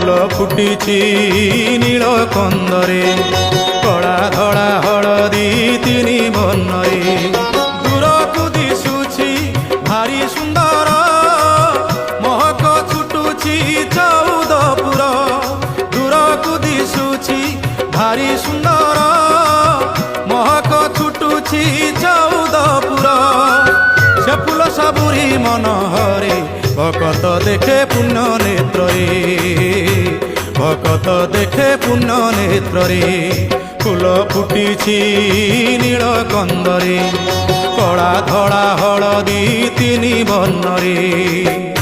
ফুল ফুটিছি নীল কন্দরে কলা ধଳା হলদি ତିନି বর্ণরে দূরকু দিশুছি ভারি সুন্দর মহক ছুটুছি চৌদপুর দূরকু দিশুছি ভারি সুন্দর মহক ছুটুছি চৌদপুর সে ফুল সবুরি মনোহরে ভকত দেখে পুণ্য নেত্রে ভকত দেখে পুণ্য নেত্রে ফুল ফুটিছি নীল কন্দরে কলা ধଳା হলদি ତିନି বর্ণরে।